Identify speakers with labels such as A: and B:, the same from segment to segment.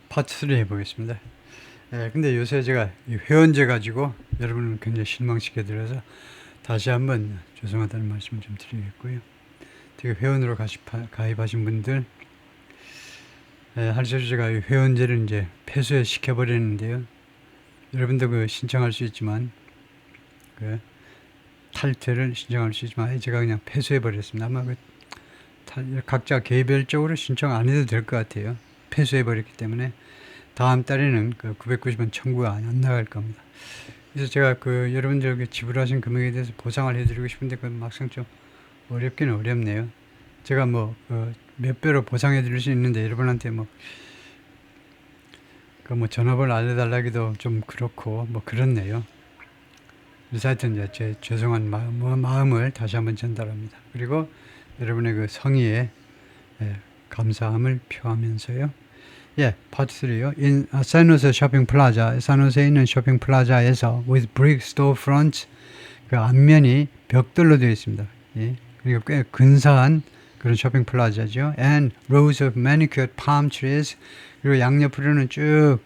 A: 파트 3 해보겠습니다. 근데 요새 제가 이 회원제 가지고 여러분을 굉장히 실망시켜 드려서 다시 한번 죄송하다는 말씀을 좀 드리겠고요. 되게 회원으로 가입하신 분들, 할수록 제가 이 회원제를 이제 폐쇄 시켜버렸는데요. 여러분도 그 신청할 수 있지만, 그 탈퇴를 신청할 수 있지만, 제가 그냥 폐쇄해버렸습니다. 아마 각자 개별적으로 신청 안 해도 될 것 같아요. 폐쇄해버렸기 때문에. 다음 달에는 그 990원 청구가 안 나갈 겁니다. 그래서 제가 그 여러분들에게 지불하신 금액에 대해서 보상을 해드리고 싶은데 그 막상 좀 어렵긴 어렵네요. 제가 몇 배로 보상해 드릴 수 있는데 여러분한테 전화번호 알려달라기도 좀 그렇고 그렇네요. 그래서 하여튼 이제 제 죄송한 마음을 다시 한번 전달합니다. 그리고 여러분의 그 성의에 감사함을 표하면서요. 파트 3요. In 산호세 쇼핑 플라자, 산호세에 있는 쇼핑 플라자에서 with brick storefronts, 그 앞면이 벽돌로 되어 있습니다. 그리고 꽤 근사한 그런 쇼핑 플라자죠. And rows of manicured palm trees, 그리고 양옆으로는 쭉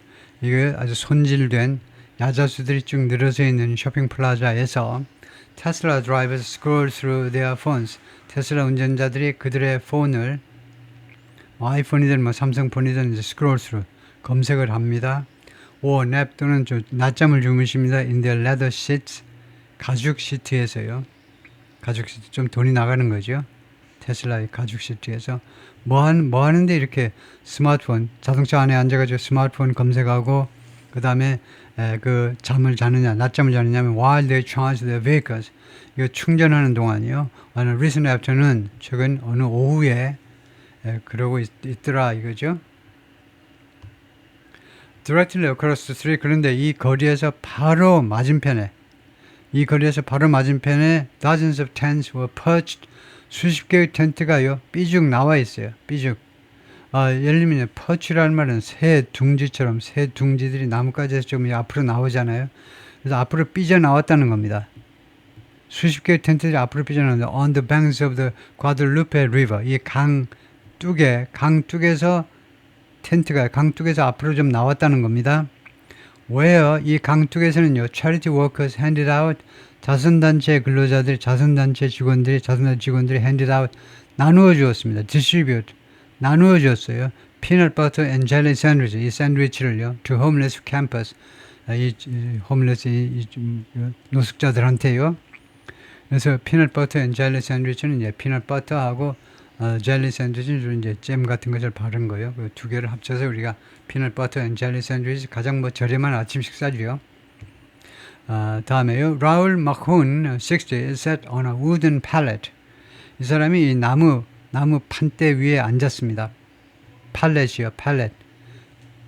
A: 이게 아주 손질된 야자수들이 쭉 늘어져 있는 쇼핑 플라자에서 테슬라 drivers scroll through their phones, 테슬라 운전자들이 그들의 폰을 아이폰이든 삼성폰이든 이제 스크롤 스루 검색을 합니다. or nap 또는 낮잠을 주무십니다. in their leather seats, 가죽 시트에서요. 가죽 시트 좀 돈이 나가는 거죠. 테슬라의 가죽 시트에서 뭐 하는데 이렇게 스마트폰 자동차 안에 앉아가지고 스마트폰 검색하고 그 다음에 그 낮잠을 자느냐면 while they charge their vehicles, 이거 충전하는 동안이요. recent after는 최근 어느 오후에 그러고 있더라 이거죠. Directly across the street, 그런데 이 거리에서 바로 맞은편에 dozens of tents were perched, 수십 개의 텐트가요 삐죽 나와 있어요. 삐죽. 예를 들면 perch라는 말은 새 둥지들이 나뭇가지에서 좀 앞으로 나오잖아요. 그래서 앞으로 삐져 나왔다는 겁니다. 수십 개의 텐트들이 앞으로 삐져 나왔는데 on the banks of the Guadalupe River, 이 강둑에서 텐트가 강둑에서 앞으로 좀 나왔다는 겁니다. where 이 강둑에서는요 charity workers handed out, 자선단체 직원들이 handed out, 나누어 주었습니다. distribute, 나누어 주었어요. peanut butter and jelly sandwich, 이 샌드위치를요 to homeless campers, 노숙자들한테요. 그래서 peanut butter and jelly sandwich는 이제 peanut butter하고 젤리 샌드위치는 이제 잼 같은 것을 바른 거예요. 그 두 개를 합쳐서 우리가 피넛 버터 앤 젤리 샌드위치, 가장 저렴한 아침 식사죠. 다음에요. 라울 마콘 60 sat on a wooden pallet. 이 사람이 이 나무 판대 위에 앉았습니다. 팔렛이요, 팔렛.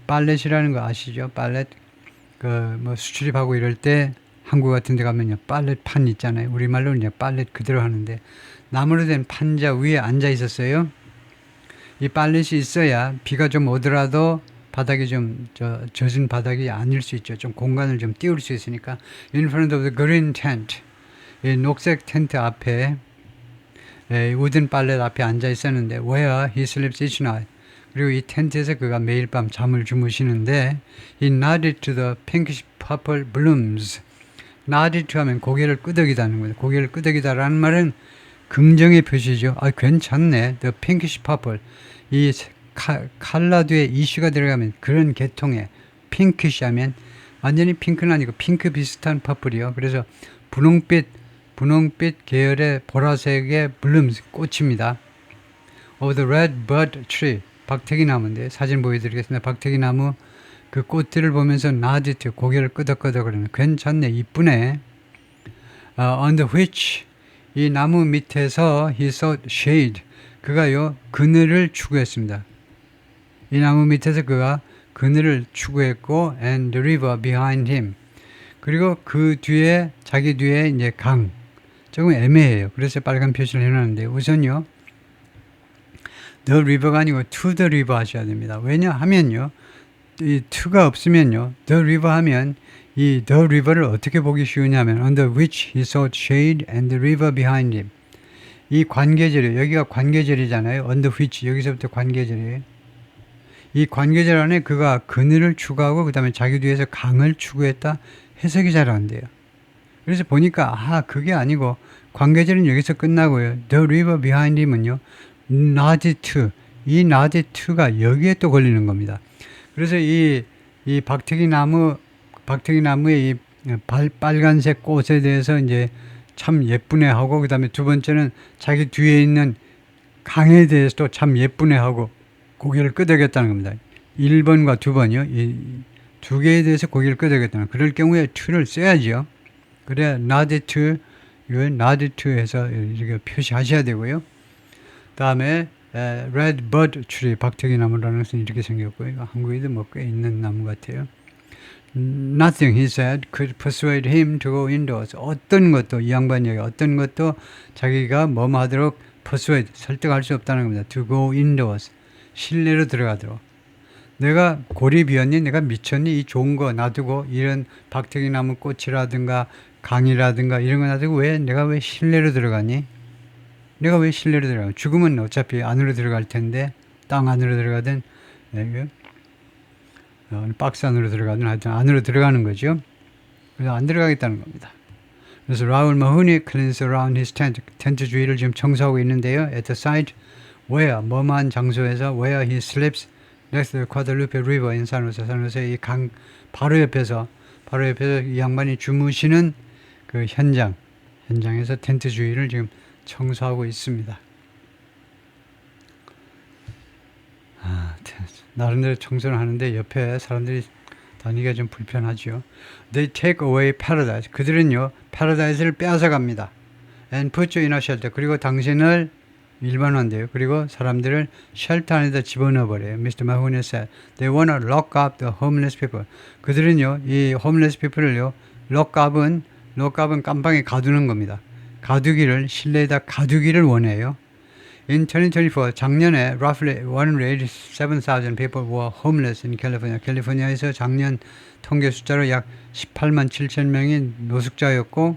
A: 팔렛이라는 거 아시죠? 팔렛. 수출입하고 이럴 때 한국 같은 데 가면요 팔렛판 있잖아요. 우리말로는 이제 팔렛 그대로 하는데 나무로 된 판자 위에 앉아 있었어요. 이 팔렛이 있어야 비가 좀 오더라도 바닥이 좀 젖은 바닥이 아닐 수 있죠. 좀 공간을 좀 띄울 수 있으니까. In front of the green tent, 이 녹색 텐트 앞에 우든 팔렛 앞에 앉아 있었는데 where he sleeps each night, 그리고 이 텐트에서 그가 매일 밤 잠을 주무시는데 he nodded to the pinkish purple blooms. nodded to 하면 고개를 끄덕이다는 거예요. 고개를 끄덕이다라는 말은 긍정의 표시죠. 괜찮네. The pinkish purple. 이 칼라 뒤에 이슈가 들어가면 그런 계통의 pinkish 하면 완전히 핑크는 아니고 핑크 비슷한 퍼플이요. 그래서 분홍빛 계열의 보라색의 blooms, 꽃입니다. Of the red bud tree. 박태기 나무인데 사진 보여드리겠습니다. 박태기 나무 그 꽃들을 보면서 nodded, 고개를 끄덕끄덕 그러는 괜찮네, 이쁘네. On which, 이 나무 밑에서 he sought shade, 그가요 그늘을 추구했습니다. 이 나무 밑에서 그가 그늘을 추구했고 and the river behind him, 그리고 그 뒤에 자기 뒤에 이제 강, 조금 애매해요. 그래서 빨간 표시를 해놨는데 우선요 the river가 아니고 to the river 하셔야 됩니다. 왜냐하면요 이 to가 없으면요 the river 하면 이 the river를 어떻게 보기 쉬우냐면 under which he sought shade and the river behind him, 이 관계절이에요. 여기가 관계절이잖아요. under which, 여기서부터 관계절이에요. 이 관계절 안에 그가 그늘을 추구하고 그 다음에 자기도 위해서 강을 추구했다 해석이 잘 안 돼요. 그래서 보니까 그게 아니고 관계절은 여기서 끝나고요. The river behind him은요. nod to 이 nod to가 여기에 또 걸리는 겁니다. 그래서 이 박태기나무의 이 빨간색 꽃에 대해서 이제 참 예쁘네 하고 그 다음에 두 번째는 자기 뒤에 있는 강에 대해서도 참 예쁘네 하고 고개를 끄덕였다는 겁니다. 1번과 2번이요. 이 두 개에 대해서 고개를 끄덕였다는. 그럴 경우에 to를 써야죠. 그래야 nod to, nod to 해서 이렇게 표시하셔야 되고요. 다음에 red bud tree, 박태기 나무라는 것은 이렇게 생겼고요. 한국에도 뭐 꽤 있는 나무 같아요. Nothing, he said, could persuade him to go indoors. 어떤 것도, 이 양반 얘기, 어떤 것도 자기가 뭐뭐 하도록 persuade, 설득할 수 없다는 겁니다. To go indoors. 실내로 들어가도록. 내가 골이 비었니? 내가 미쳤니? 이 좋은 거 놔두고 이런 박태기 나무 꽃이라든가 강이라든가 이런 거 놔두고 내가 왜 실내로 들어가니? 내가 왜 실내로 들어가? 죽으면 어차피 안으로 들어갈 텐데 땅 안으로 들어가든 박스 안으로 들어가든 하여튼 안으로 들어가는 거죠. 그래서 안 들어가겠다는 겁니다. 그래서 라울 마훈이 cleans around his tent, 텐트 주위를 지금 청소하고 있는데요. At the site where, 뭐만 장소에서 where he sleeps next to the Guadalupe River in San Jose, 이 강 바로 옆에서 이 양반이 주무시는 그 현장에서 텐트 주위를 지금 청소하고 있습니다. 나름대로 청소를 하는데 옆에 사람들이 다니기가 좀 불편하죠. They take away paradise. 그들은요, paradise를 빼앗아 갑니다. And put you in a shelter. 그리고 당신을 일반화인데요. 그리고 사람들을 쉘터 안에다 집어넣어 버려요. Mr. Mahoney said, they want to lock up the homeless people. 그들은요, 이 homeless people을요, lock up은 깜방에 가두는 겁니다. 실내에다 가두기를 원해요. In 2024, 작년에 roughly 187,000 people were homeless in California. 캘리포니아에서 작년 통계 숫자로 약 18만 7천 명이 노숙자였고,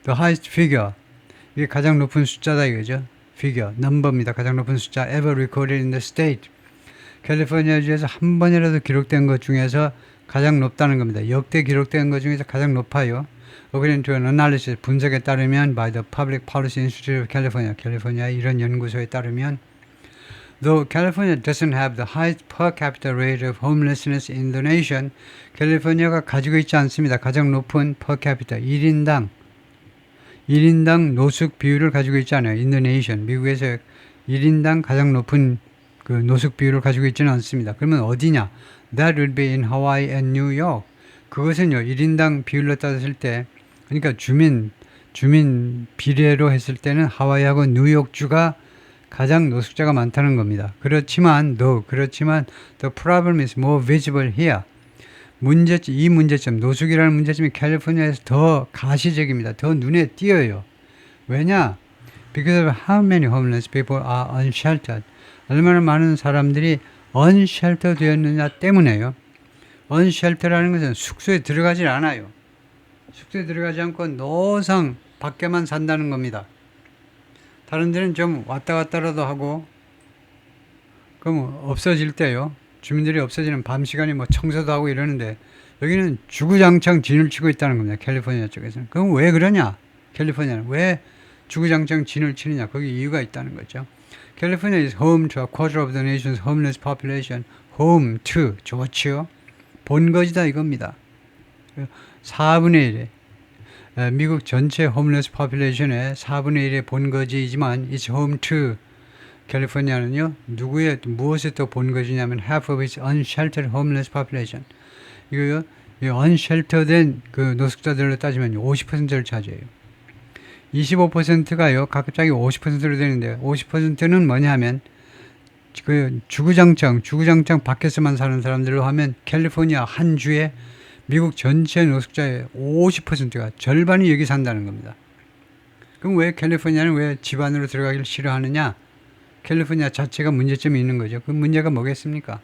A: the highest figure, 이게 가장 높은 숫자다 이거죠. 넘버입니다. 가장 높은 숫자 ever recorded in the state. 캘리포니아주에서 한 번이라도 기록된 것 중에서 가장 높다는 겁니다. 역대 기록된 것 중에서 가장 높아요. According to an analysis, 분석에 따르면 by the Public Policy Institute of California, 캘리포니아의 이런 연구소에 따르면 though California doesn't have the highest per capita rate of homelessness in the nation, 캘리포니아가 가지고 있지 않습니다. 가장 높은 per capita, 1인당 노숙 비율을 가지고 있지 않아요. In the nation, 미국에서 1인당 가장 높은 그 노숙 비율을 가지고 있지는 않습니다. 그러면 어디냐? That would be in Hawaii and New York. 그것은요, 1인당 비율로 따졌을 때, 그러니까 주민 비례로 했을 때는 하와이하고 뉴욕주가 가장 노숙자가 많다는 겁니다. 그렇지만 the problem is more visible here. 이 문제점, 노숙이라는 문제점이 캘리포니아에서 더 가시적입니다. 더 눈에 띄어요. 왜냐? Because of how many homeless people are unsheltered. 얼마나 많은 사람들이 unsheltered 되었느냐 때문에요. unsheltered라는 것은 숙소에 들어가질 않아요. 숙소에 들어가지 않고 노상 밖에만 산다는 겁니다. 다른 데는 좀 왔다 갔다라도 하고, 그럼 없어질 때요. 주민들이 없어지는 밤 시간에 뭐 청소도 하고 이러는데, 여기는 주구장창 진을 치고 있다는 겁니다. 캘리포니아 쪽에서는. 그럼 왜 그러냐? 캘리포니아는 왜 주구장창 진을 치느냐? 거기 이유가 있다는 거죠. California is home to a quarter of the nation's homeless population. home to, 좋지요. 본거지다 이겁니다. 4분의 1에 미국 전체 홈레스 포퓰레이션의 4분의 1의 본거지이지만 it's home to 캘리포니아는요, 무엇에 또 본거지냐면 half of its unsheltered homeless population. 이거요, unshelter된 그 노숙자들로 따지면 50%를 차지해요. 25%가요, 갑자기 50%로 되는데 50%는 뭐냐 하면 그 주구장창 밖에서만 사는 사람들로 하면 캘리포니아 한 주에 미국 전체 노숙자의 50%가 절반이 여기 산다는 겁니다. 그럼 왜 캘리포니아는 왜 집 안으로 들어가기를 싫어하느냐? 캘리포니아 자체가 문제점이 있는 거죠. 그 문제가 뭐겠습니까?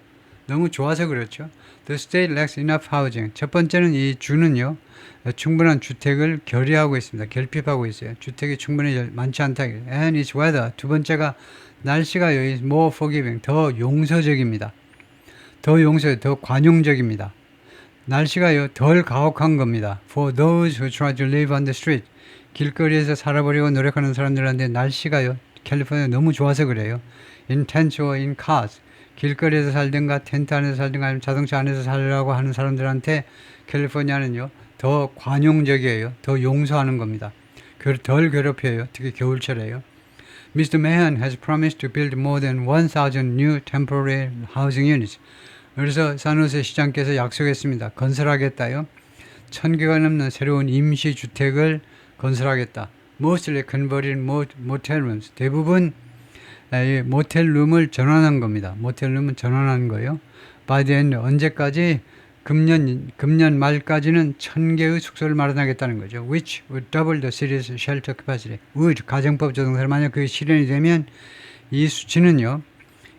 A: 너무 좋아서 그렇죠. The state lacks enough housing. 첫 번째는 이 주는요, 충분한 주택을 결의하고 있습니다. 결핍하고 있어요. 주택이 충분히 많지 않다. And its weather. 두 번째가 날씨가 is more forgiving. 더 용서적입니다. 더 용서해, 더 관용적입니다. 날씨가요, 덜 가혹한 겁니다. For those who try to live on the street. 길거리에서 살아보려고 노력하는 사람들한테 날씨가요, 캘리포니아 너무 좋아서 그래요. In tents or in cars. 길거리에서 살든가 텐트 안에서 살든가 아니면 자동차 안에서 살려고 하는 사람들한테 캘리포니아는요, 더 관용적이에요. 더 용서하는 겁니다. 덜 괴롭혀요. 특히 겨울철에요. Mr. Mahan has promised to build more than 1,000 new temporary housing units. 그래서 산호세 시장께서 약속했습니다. 건설하겠다요. 1,000개가 넘는 새로운 임시주택을 건설하겠다. Mostly converted motel rooms. 대부분 모텔룸을 전환한 겁니다. 모텔룸은 전환한 거예요. By the end, 언제까지? 금년 말까지는 1,000개의 숙소를 마련하겠다는 거죠. Which would double the city's shelter capacity. 가정법 조정사를 만약 그게 실현이 되면 이 수치는요.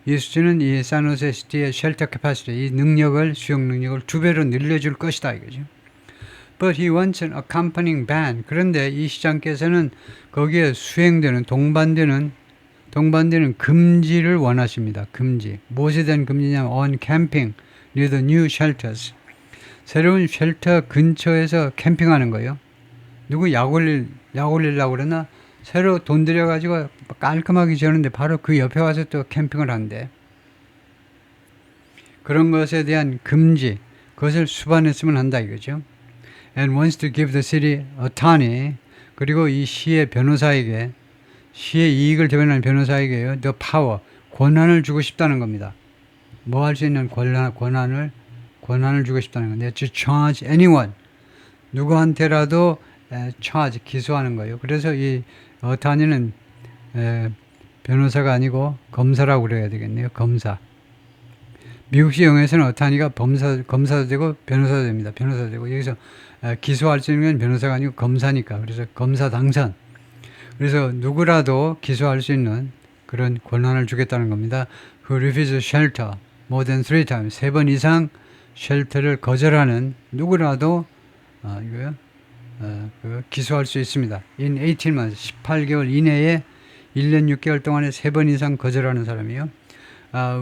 A: 이 수치는 이 산호세 시티의 쉘터 캐파시티, 이 능력을, 수용 능력을 2배로 늘려줄 것이다 이거죠. But he wants an accompanying ban. 그런데 이 시장께서는 거기에 수행되는 동반되는 금지를 원하십니다. 금지. 무엇에 대한 금지냐면 on camping near the new shelters. 새로운 쉘터 근처에서 캠핑하는 거예요. 누구 약 올리려고 그러나 새로 돈 들여가지고 깔끔하게 지었는데 바로 그 옆에 와서 또 캠핑을 한대. 그런 것에 대한 금지, 그것을 수반했으면 한다 이거죠. And wants to give the city attorney, 그리고 이 시의 변호사에게, 시의 이익을 대변하는 변호사에게요, the power, 권한을 주고 싶다는 겁니다. 뭐 할 수 있는 권한을 주고 싶다는 건데, to charge anyone, 누구한테라도 charge, 기소하는 거예요. 그래서 이 어타니는 변호사가 아니고 검사라고 그래야 되겠네요. 검사. 미국식 영어에서는 어타니가 검사도 되고 변호사도 됩니다. 변호사도 되고 여기서 기소할 수 있는 건 변호사가 아니고 검사니까. 그래서 검사 당선. 그래서 누구라도 기소할 수 있는 그런 권한을 주겠다는 겁니다. Who refuses shelter more than 3 times. 3번 이상 쉘터를 거절하는 누구라도 기소할 수 있습니다. In 18 months, 18개월 이내에 1년 6개월 동안에 3번 이상 거절하는 사람이요.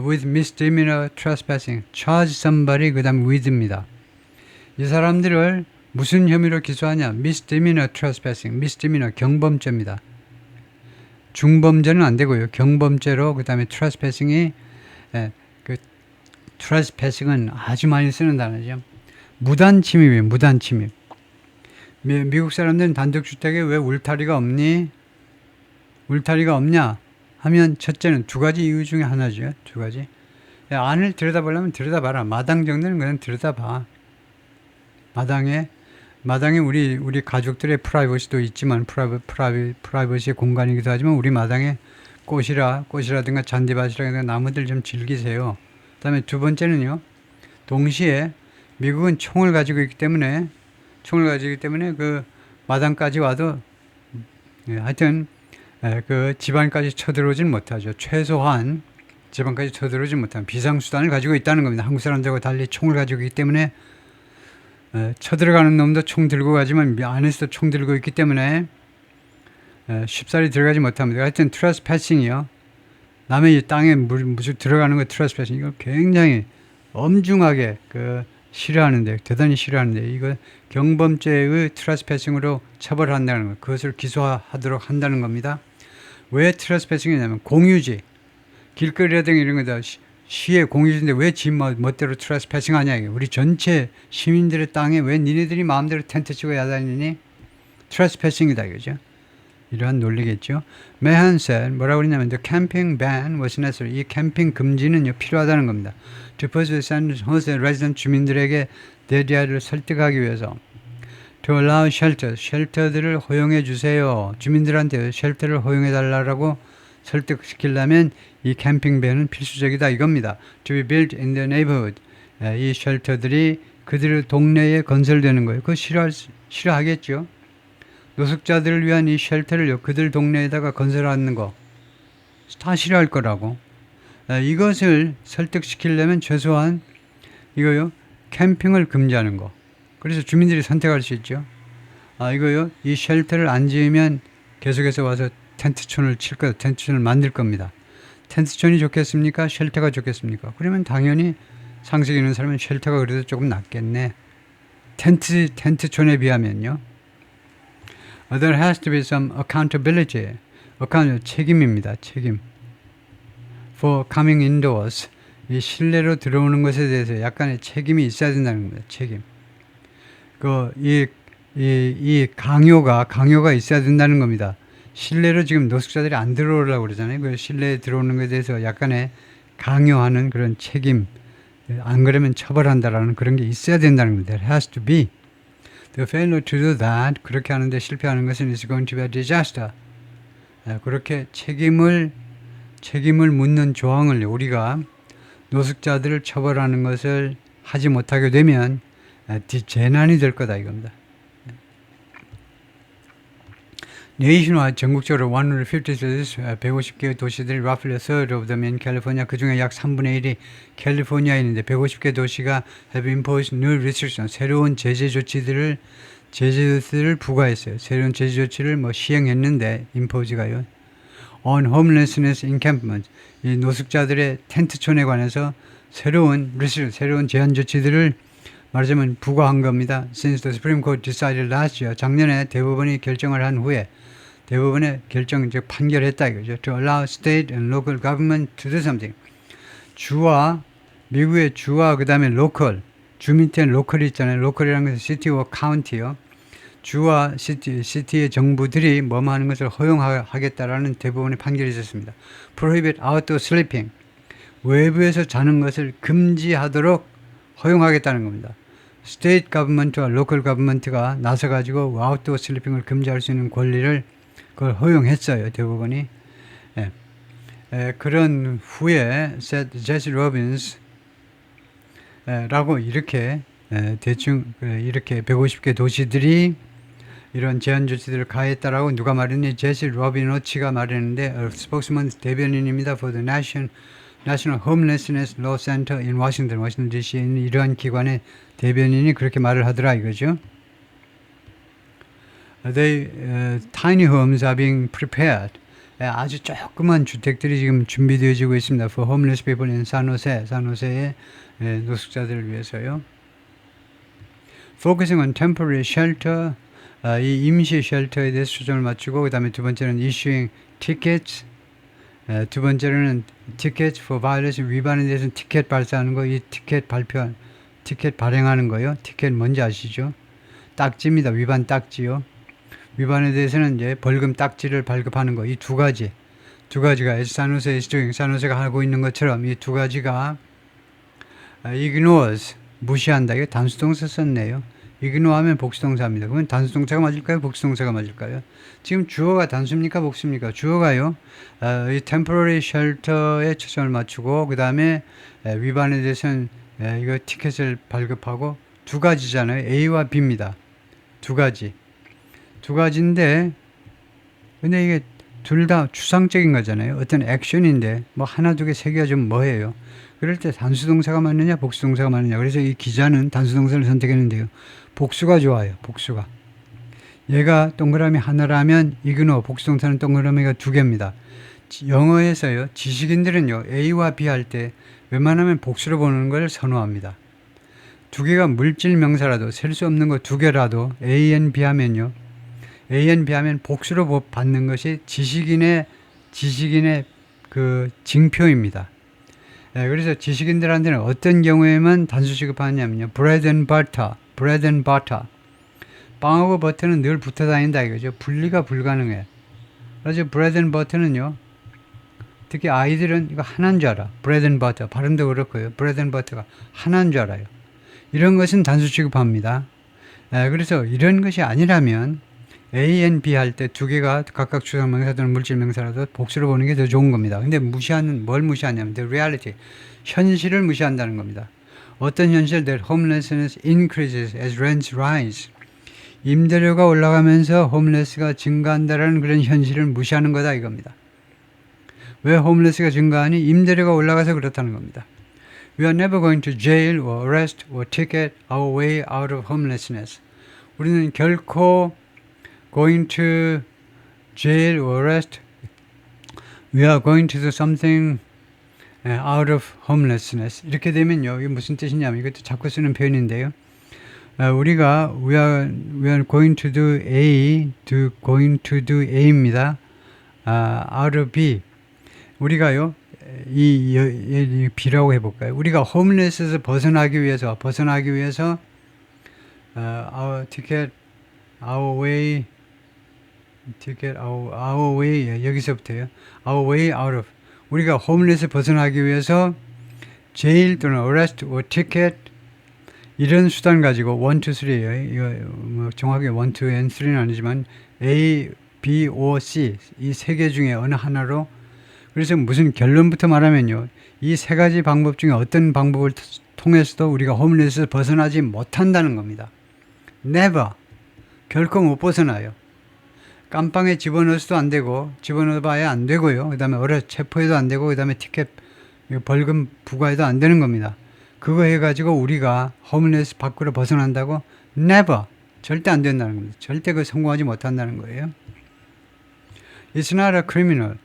A: With misdemeanor trespassing, charge somebody, 그 다음 with입니다. 이 사람들을 무슨 혐의로 기소하냐? misdemeanor trespassing, misdemeanor 경범죄입니다. 중범죄는 안 되고요. 경범죄로, 그 다음에 trespassing이, trespassing은 아주 많이 쓰는 단어죠. 무단 침입이에요. 무단 침입. 미국 사람들은 단독주택에 왜 울타리가 없니? 울타리가 없냐? 하면 첫째는 2가지 이유 중에 하나죠. 2가지. 안을 들여다보려면 들여다봐라. 마당 정도는 그냥 들여다봐. 마당에 우리 가족들의 프라이버시도 있지만 프라이버시의 공간이기도 하지만 우리 마당에 꽃이라든가 잔디밭이라든가 나무들 좀 즐기세요. 그 다음에 2번째는요. 동시에 미국은 총을 가지고 있기 때문에 그 마당까지 와도 하여튼 그 집안까지 쳐들어오진 못하죠. 최소한 집안까지 쳐들어오지 못한 비상수단을 가지고 있다는 겁니다. 한국 사람들과 달리 총을 가지고 있기 때문에 쳐들어가는 놈도 총 들고 가지만 안에서도 총 들고 있기 때문에 쉽사리 들어가지 못합니다. 하여튼 트레스패싱이요. 남의 이 땅에 무슨 들어가는 거 트레스패싱 이거 굉장히 엄중하게 싫어하는데, 대단히 싫어하는데, 이거 경범죄의 트레스패싱으로 처벌한다는 것, 그것을 기소하도록 한다는 겁니다. 왜 트레스패싱이냐면 공유지, 길거리라든가 이런 거다 시의 공유지인데 왜 지 멋대로 트레스패싱 하냐 이게. 우리 전체 시민들의 땅에 왜 니네들이 마음대로 텐트 치고 야다니니? 트레스패싱이다 이거죠. 이러한 논리겠죠. Mahan said, 뭐라고 그러냐면 the camping ban was necessary. 이 캠핑 금지는요 필요하다는 겁니다. To persuade San Jose resident 주민들에게 대리아를 설득하기 위해서 to allow shelters, 쉘터들을 허용해 주세요. 주민들한테 쉘터를 허용해 달라고 설득시키려면 이 캠핑 밴은 필수적이다 이겁니다. To be built in the neighborhood. 이 쉘터들이 그들 동네에 건설되는 거예요. 그거 싫어하겠죠. 노숙자들을 위한 이 쉘터를 그들 동네에다가 건설하는 거 다 싫어할 거라고. 이것을 설득시키려면 최소한 이거요 캠핑을 금지하는 거. 그래서 주민들이 선택할 수 있죠. 이거요 이 쉘터를 안 지으면 계속해서 와서 텐트촌을 칠 거다. 텐트촌을 만들 겁니다. 텐트촌이 좋겠습니까? 쉘터가 좋겠습니까? 그러면 당연히 상식 있는 사람은 쉘터가 그래도 조금 낫겠네. 텐트촌에 비하면요. There has to be some accountability. 책임입니다. 책임. For coming indoors. 이 실내로 들어오는 것에 대해서 약간의 책임이 있어야 된다는 겁니다. 책임. 이 강요가 있어야 된다는 겁니다. 실내로 지금 노숙자들이 안 들어오려고 그러잖아요. 그 실내에 들어오는 것에 대해서 약간의 강요하는 그런 책임. 안 그러면 처벌한다라는 그런 게 있어야 된다는 겁니다. There has to be. The failure to do that, 그렇게 하는데 실패하는 것은 is going to be a disaster. 그렇게 책임을 묻는 조항을 우리가 노숙자들을 처벌하는 것을 하지 못하게 되면 재난이 될 거다 이겁니다. Nationwide, 전국적으로 150 cities, 150개 도시들이 roughly a third of them in California, 그 중에 약 3분의 1이 캘리포니아에 있는데 150개 도시가 have imposed new restrictions, 새로운 제재 조치들을 부과했어요. 새로운 제재 조치를 시행했는데 impose가요. On homelessness encampment, 이 노숙자들의 텐트촌에 관해서 새로운 제한 조치들을 말하자면 부과한 겁니다. Since the Supreme Court decided last year, 작년에 대법원이 결정을 한 후에 대법원의 결정 즉 판결했다 이거죠. To allow state and local government to do something. 미국의 주와 그다음에 local, 주 밑에 로컬이 있잖아요. 로컬이라는 것은 city와 county요. 주와 시티의 정부들이 뭐뭐 하는 것을 허용하겠다라는 대법원의 판결이 있었습니다. Prohibit outdoor sleeping. 외부에서 자는 것을 금지하도록 허용하겠다는 겁니다. State government와 local government가 나서가지고 outdoor sleeping을 금지할 수 있는 권리를 그걸 허용했어요. 대법원이. 그런 후에 제시 로빈스 라고 이렇게 대충 이렇게 150개 도시들이 이런 제한 조치들을 가했다라고 누가 말했니? 제시 로비노치가 말했는데 스포크스먼 대변인입니다. For the National Homelessness Law Center in 워싱턴 DC에 있는 이러한 기관의 대변인이 그렇게 말을 하더라 이거죠. Tiny homes are being prepared. 아주 조그만 주택들이 지금 준비되어지고 있습니다. For homeless people in 산호세의 노숙자들을 위해서요. Focusing on temporary shelter. 이 임시 쉘터에 대해서 초점을 맞추고 그 다음에 두 번째는 issuing tickets. 두 번째로는 tickets for violation, 위반에 대해서는 티켓 발사하는 거, 이 티켓 발행하는 거요. 티켓 뭔지 아시죠? 딱지입니다. 위반 딱지요. 위반에 대해서는 이제 벌금 딱지를 발급하는 거. 이 두 가지가 산호세가 하고 있는 것처럼 이 두 가지가 ignores, 무시한다. 이게 단수동사 썼네요. ignore하면 복수동사입니다. 그러면 단수동사가 맞을까요? 복수동사가 맞을까요? 지금 주어가 단수입니까? 복수입니까? 주어가요. 이 temporary shelter에 초점을 맞추고 그 다음에 위반에 대해서는 이거 티켓을 발급하고 두 가지잖아요. A와 B입니다. 두 가지인데 근데 이게 둘 다 추상적인 거잖아요. 어떤 액션인데 뭐 하나 두 개 세 개가 좀 뭐예요. 그럴 때 단수동사가 맞느냐 복수동사가 맞느냐. 그래서 이 기자는 단수동사를 선택했는데요. 복수가 좋아요. 복수가. 얘가 동그라미 하나라면 이그노 복수동사는 동그라미가 두 개입니다. 영어에서요. 지식인들은요. A와 B 할 때 웬만하면 복수로 보는 걸 선호합니다. 두 개가 물질 명사라도 셀 수 없는 거 두 개라도 A and B 하면요. A and B 하면 복수로 받는 것이 지식인의 그 징표입니다. 그래서 지식인들한테는 어떤 경우에만 단수 취급하냐면요. bread and butter. 빵하고 버터는 늘 붙어 다닌다 이거죠. 분리가 불가능해. 그래서 bread and butter는요. 특히 아이들은 이거 하나인 줄 알아. bread and butter. 발음도 그렇고요. bread and butter가 하나인 줄 알아요. 이런 것은 단수 취급합니다. 그래서 이런 것이 아니라면 A and B 할 때 두 개가 각각 추상명사 또는 물질명사라도 복수로 보는 게 더 좋은 겁니다. 근데 뭘 무시하냐면 the reality, 현실을 무시한다는 겁니다. 어떤 현실? That homelessness increases as rents rise. 임대료가 올라가면서 홈레스가 증가한다라는 그런 현실을 무시하는 거다 이겁니다. 왜 홈레스가 증가하니? 임대료가 올라가서 그렇다는 겁니다. We are never going to jail or arrest or ticket our way out of homelessness. 우리는 결코 going to jail or arrest. We are going to do something out of homelessness. 이렇게 되면요, 이게 무슨 뜻이냐면, 이것도 자꾸 쓰는 표현인데요. 우리가 we are going to do A, going to do A입니다. out of B. 우리가요, 이 B라고 해볼까요? 우리가 homeless에서 벗어나기 위해서 our ticket, our way, our way, 여기서부터요. our way out of. 우리가 homeless에서 벗어나기 위해서 jail 또는 arrest or ticket 이런 수단 가지고 1, 2, 3예요. 이거 뭐 정확하게 1, 2, and 3는 아니지만 A, B, O, C 이 세 개 중에 어느 하나로 그래서 무슨 결론부터 말하면요. 이 세 가지 방법 중에 어떤 방법을 통해서도 우리가 홈리스에서 벗어나지 못한다는 겁니다. Never. 결코 못 벗어나요. 깜빵에 집어넣어서도 안 되고 집어넣어봐야 안 되고요. 그 다음에 체포해도 안 되고 그 다음에 티켓 벌금 부과해도 안 되는 겁니다. 그거 해가지고 우리가 홈리스 밖으로 벗어난다고? Never. 절대 안 된다는 겁니다. 절대 그 성공하지 못한다는 거예요. It's not a criminal.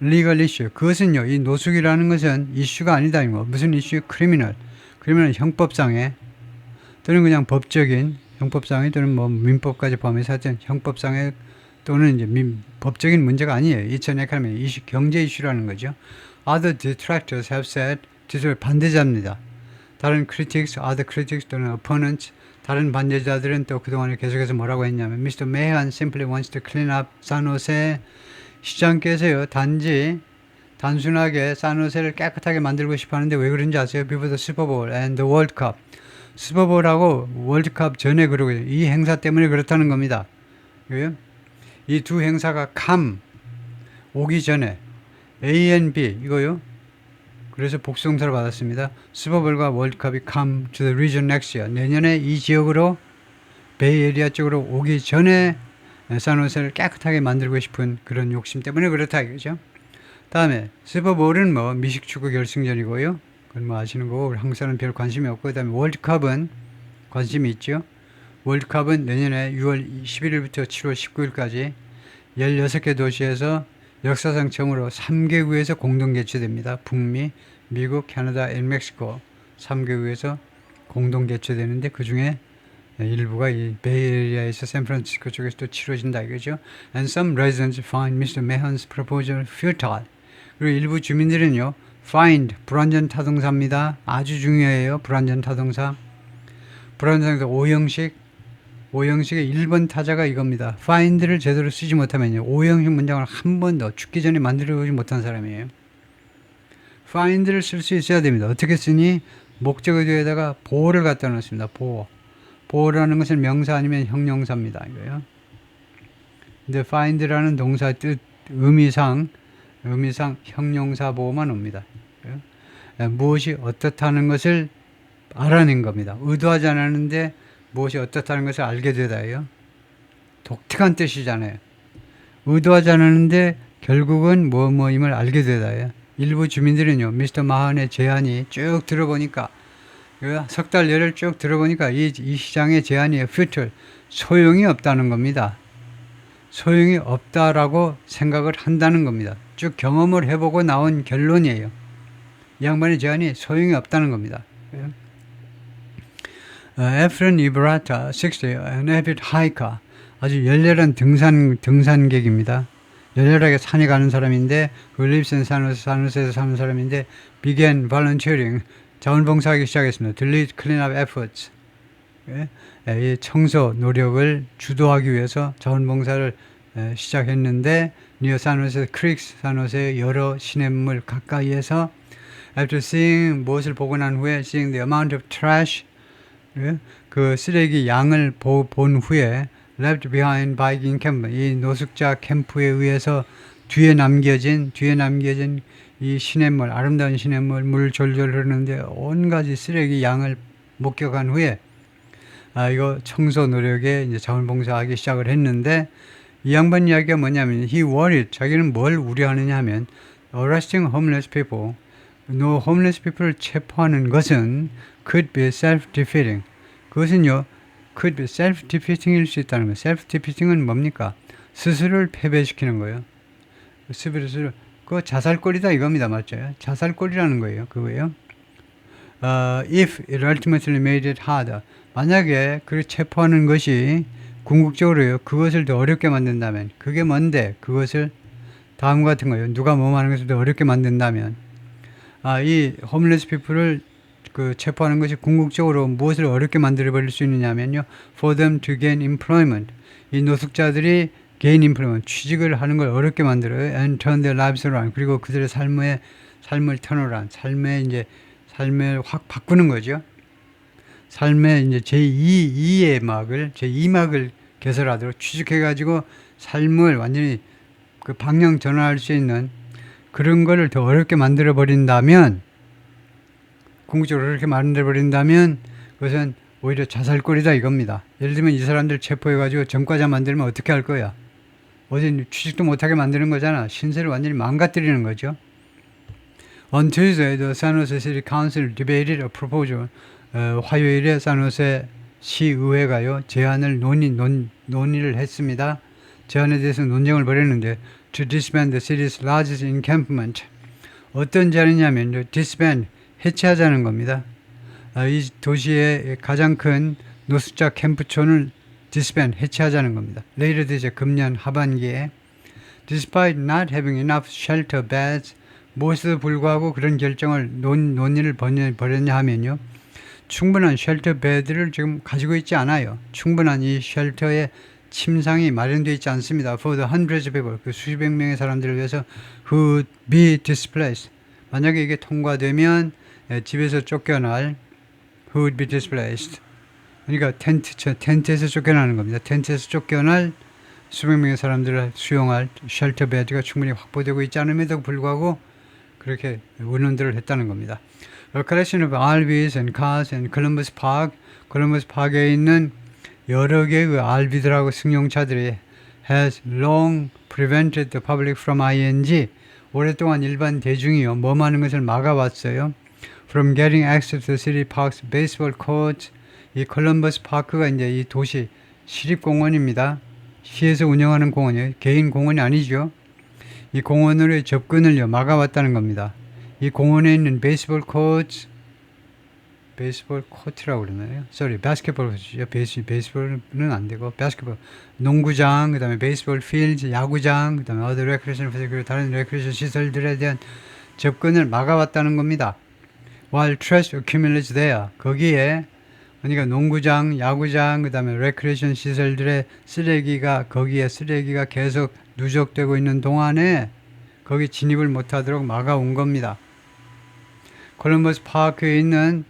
A: legal issue. 그것은요, 이 노숙이라는 것은 이슈가 아니다. 이거. 무슨 이슈? criminal. 그러면 형법상의 또는 그냥 법적인 형법상의 또는 뭐 민법까지 포함해서 하여튼 형법상의 또는 이제 법적인 문제가 아니에요. 이천에카노미 이슈, 경제 이슈라는 거죠. Other detractors have said, 반대자입니다. 다른 critics, other critics 또는 opponents, 다른 반대자들은 또 그동안에 계속해서 뭐라고 했냐면 Mr. Mahan simply wants to clean up San Jose. 시장께서요, 단순하게 산호세를 깨끗하게 만들고 싶어 하는데 왜 그런지 아세요? Before the Super Bowl and the World Cup. 슈퍼볼하고 월드컵 전에 그러고 이 행사 때문에 그렇다는 겁니다. 이 두 행사가 오기 전에 A and B 이거요. 그래서 복수동사를 받았습니다. 슈퍼볼과 월드컵이 come to the region next year. 내년에 이 지역으로 베이에리아 쪽으로 오기 전에 산호세를 깨끗하게 만들고 싶은 그런 욕심 때문에 그렇다 이거죠. 다음에 슈퍼볼은 뭐 미식축구 결승전이고요. 그건 뭐 아시는 거고 한국 사람은 별 관심이 없고 그다음에 월드컵은 관심이 있죠. 월드컵은 내년에 6월 11일부터 7월 19일까지 16개 도시에서 역사상 처음으로 3개국에서 공동 개최됩니다. 북미, 미국, 캐나다, 멕시코 3개국에서 공동 개최되는데 그 중에 일부가 이 베이에리아에서 샌프란시스코 쪽에서 또 치러진다 이거죠. And some residents find Mr. Mahan's proposal futile. 그리고 일부 주민들은요, find 불완전 타동사입니다. 아주 중요해요. 불완전 타동사. 불완전 타동사 5형식의 1번 타자가 이겁니다. find를 제대로 쓰지 못하면요, 5형식 문장을 한 번도 죽기 전에 만들어보지 못한 사람이에요. find를 쓸 수 있어야 됩니다. 어떻게 쓰니? 목적어 뒤에다가 보호를 갖다 놓습니다. 보호라는 것은 명사 아니면 형용사입니다. 이거요. 근데 find라는 동사의 뜻, 의미상 형용사 보호만 옵니다. 무엇이 어떻다는 것을 알아낸 겁니다. 의도하지 않았는데 무엇이 어떻다는 것을 알게 되다예요. 독특한 뜻이잖아요. 의도하지 않았는데 결국은 뭐뭐임을 알게 되다예요. 일부 주민들은요, 미스터 마한의 제안이 쭉 들어보니까 석 달 열을 쭉 들어보니까 이 시장의 제안이 futile, 소용이 없다는 겁니다. 소용이 없다라고 생각을 한다는 겁니다. 쭉 경험을 해보고 나온 결론이에요. 이 양반의 제안이 소용이 없다는 겁니다. Efren Ibarra, 60, an avid hiker. 아주 열렬한 등산객입니다. 열렬하게 산에 가는 사람인데, who lives in San Jose에서 사는 사람인데, began volunteering. 자원봉사하기 시작했습니다. To lead cleanup efforts. 이 청소 노력을 주도하기 위해서 자원봉사를 시작했는데, near San Jose creeks, 산호세의 여러 시냇물 가까이에서, after seeing 무엇을 보고 난 후에, seeing the amount of trash, 그 쓰레기 양을 본 후에 left behind biking camp, 이 노숙자 캠프에 의해서 뒤에 남겨진 이 시냇물, 아름다운 시냇물, 물 졸졸 흐르는데 온 가지 쓰레기 양을 목격한 후에 이거 청소 노력에 이제 자원봉사하기 시작을 했는데, 이 양반 이야기가 뭐냐면 he worried, 자기는 뭘 우려하느냐 하면 arresting homeless people, homeless people를 체포하는 것은 could be self-defeating. 그것은요, could be self-defeating일 수 있다는 거예요. self-defeating은 뭡니까? 스스로를 패배시키는 거예요. 스스로 그거 자살골이다 이겁니다. 맞죠? 자살골이라는 거예요. 그거예요. If it ultimately made it harder. 만약에 그 체포하는 것이 궁극적으로요. 그것을 더 어렵게 만든다면. 그게 뭔데? 그것을 다음과 같은 거예요. 누가 뭐 하는 것을 더 어렵게 만든다면. 이 홈리스 피플을 그 체포하는 것이 궁극적으로 무엇을 어렵게 만들어 버릴 수 있느냐면요. For them to gain employment. 이 노숙자들이 gain employment, 취직을 하는 걸 어렵게 만들어요. And turn their lives around. 그리고 그들의 삶을 턴어라운, 삶을 확 바꾸는 거죠. 삶의 이제 제2막을 개설하도록 취직해가지고 삶을 완전히 그 방향 전환할 수 있는 그런 거를 더 어렵게 만들어 버린다면, 궁극적으로 어렵게 만들어 버린다면 그것은 오히려 자살골이다 이겁니다. 예를 들면 이 사람들 체포해가지고 전과자 만들면 어떻게 할 거야? 어디 취직도 못하게 만드는 거잖아. 신세를 완전히 망가뜨리는 거죠. On Tuesday, the San Jose City Council debated a proposal. 화요일에 산호세 시의회가요 제안을 논의를 했습니다. 제안에 대해서 논쟁을 벌였는데 to disband the city's largest encampment. 어떤 제안이냐면 disband, 해체하자는 겁니다. 이 도시의 가장 큰 노숙자 캠프촌을 disband, 해체하자는 겁니다. Later this year, 금년 하반기에 despite not having enough shelter beds, 무엇에도 불구하고 그런 결정을 논의를 벌였냐 하면요. 충분한 쉘터 베드를 지금 가지고 있지 않아요. 충분한 이 쉘터의 침상이 마련되어 있지 않습니다. For the hundreds of people, 그 수백 명의 사람들을 위해서 who would be displaced. 만약에 이게 통과되면 집에서 쫓겨날 who would be displaced. 그러니까 텐트에서 쫓겨나는 겁니다. 텐트에서 쫓겨날 수백 명의 사람들을 수용할 쉘터 베드가 충분히 확보되고 있지 않음에도 불구하고 그렇게 운운들을 했다는 겁니다. A collection of RVs and cars in Columbus Park, 콜럼버스 파크에 있는 여러 개의 그 RV들하고 승용차들이 has long prevented the public from ing, 오랫동안 일반 대중이요 뭐 하는 것을 막아왔어요. From getting access to the city park's baseball court. 이 콜럼버스 파크가 이제 이 도시 시립공원입니다. 시에서 운영하는 공원이에요. 개인 공원이 아니죠. 이 공원으로의 접근을요 막아왔다는 겁니다. 이 공원에 있는 베이스볼 코트라고 그러나요? 바스켓볼 코트죠. 베이스볼은 안 되고 바스켓볼, 농구장, 그 다음에 베이스볼 필드, 야구장, 그 다음에 other recreation facility, 다른 레크레이션 시설들에 대한 접근을 막아왔다는 겁니다. While trash accumulates there, 거기에 그러니까 농구장, 야구장, 그 다음에 레크레이션 시설들의 거기에 쓰레기가 계속 누적되고 있는 동안에 거기 진입을 못하도록 막아온 겁니다. 콜럼버스 파크에 있는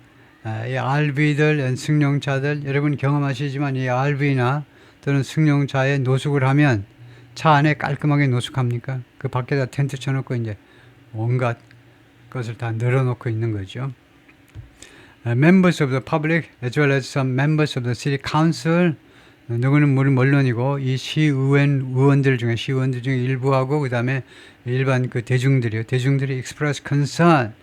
A: 이 RV들, 승용차들, 여러분 경험하시지만 이 RV나 또는 승용차에 노숙을 하면 차 안에 깔끔하게 노숙합니까? 그 밖에다 텐트 쳐놓고 이제 온갖 것을 다 늘어놓고 있는 거죠. Members of the public as well as some members of the city council, 누구는 물론이고 이 시의원들 중에 일부하고 그 다음에 일반 그 대중들이 express concern,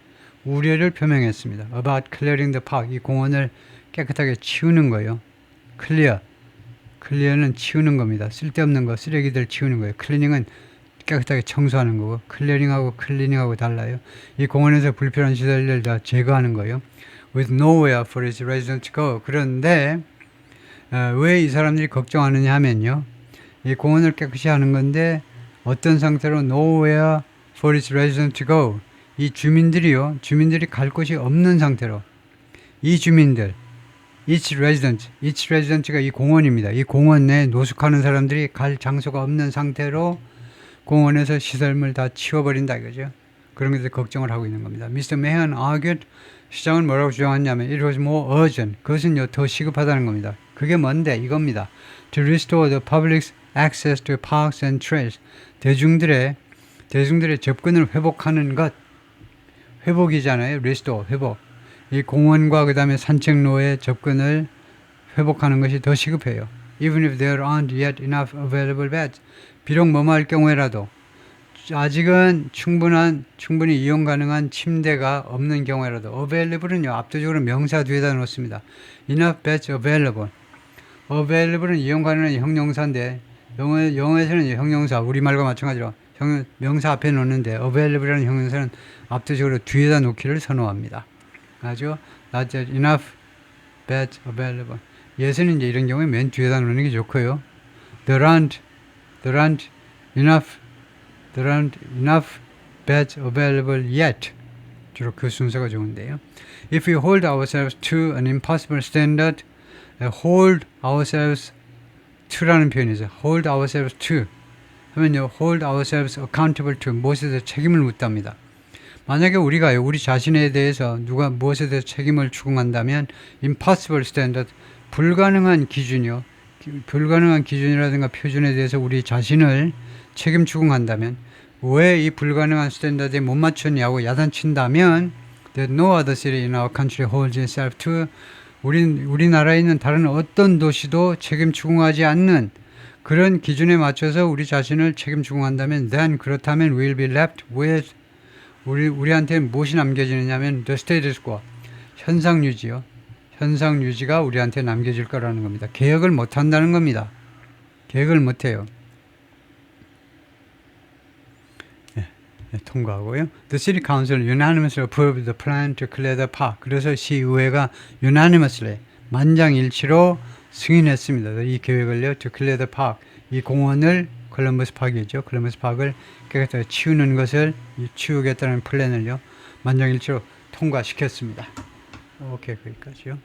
A: 우려를 표명했습니다. About clearing the park, 이 공원을 깨끗하게 치우는 거예요. clear는 치우는 겁니다. 쓸데없는 거, 쓰레기들 치우는 거예요. cleaning은 깨끗하게 청소하는 거고, 클리닝하고 달라요. 이 공원에서 불필요한 시설들 다 제거하는 거예요. With nowhere for its residents to go. 그런데 왜 이 사람들이 걱정하느냐 하면요, 이 공원을 깨끗이 하는 건데 어떤 상태로 nowhere for its residents to go, 이 주민들이 갈 곳이 없는 상태로, 이 주민들, each resident가 이 공원입니다. 이 공원 내에 노숙하는 사람들이 갈 장소가 없는 상태로 공원에서 시설물 다 치워버린다 이거죠. 그런 것에 걱정을 하고 있는 겁니다. Mr. Mahan argued, 시장은 뭐라고 주장했냐면 it was more urgent, 그것은요 더 시급하다는 겁니다. 그게 뭔데? 이겁니다. To restore the public's access to parks and trails, 대중들의 접근을 회복하는 것, 회복이잖아요. restore, 회복. 이 공원과 그 다음에 산책로의 접근을 회복하는 것이 더 시급해요. Even if there aren't yet enough available beds, 비록 뭐뭐할 경우에라도 아직은 충분히 이용 가능한 침대가 없는 경우에라도, available은요 압도적으로 명사 뒤에다 놓습니다. enough beds available. available은 이용 가능한 형용사인데 영어에서는 형용사, 우리말과 마찬가지로 명사 앞에 놓는데 available이라는 형용사는 압도적으로 뒤에다 놓기를 선호합니다. 아죠? Not yet enough beds available. yes는 이제 이런 경우에 맨 뒤에다 놓는 게 좋고요. There aren't enough beds available yet. 주로 그 순서가 좋은데요. If we hold ourselves to an impossible standard, hold ourselves to라는 표현이 있어요. hold ourselves to 하면요, hold ourselves accountable to 무엇에 대해서 책임을 묻답니다. 만약에 우리가요, 우리 자신에 대해서 누가 무엇에 대해서 책임을 추궁한다면 impossible standard, 불가능한 기준이요, 불가능한 기준이라든가 표준에 대해서 우리 자신을 책임 추궁한다면 왜 이 불가능한 스탠다드에 못 맞췄냐고 야단친다면 that no other city in our country holds itself to, 우리나라에 있는 다른 어떤 도시도 책임 추궁하지 않는 그런 기준에 맞춰서 우리 자신을 책임 추궁한다면 then 그렇다면 we'll be left with, 우리한테는 무엇이 남겨지느냐면 the status quo, 현상 유지요. 현상 유지가 우리한테 남겨질 거라는 겁니다. 개혁을 못 한다는 겁니다. 개혁을 못 해요. 통과하고요. The City Council unanimously approved the plan to clear the park. 그래서 시의회가 unanimously 만장일치로 승인했습니다. 이 계획을요, to clear the park, 이 공원을, 콜럼버스 파크이죠. 콜럼버스 파크를 깨끗하게 치우는 것을, 치우겠다는 플랜을요, 만장일치로 통과시켰습니다. 오케이, 거기까지요.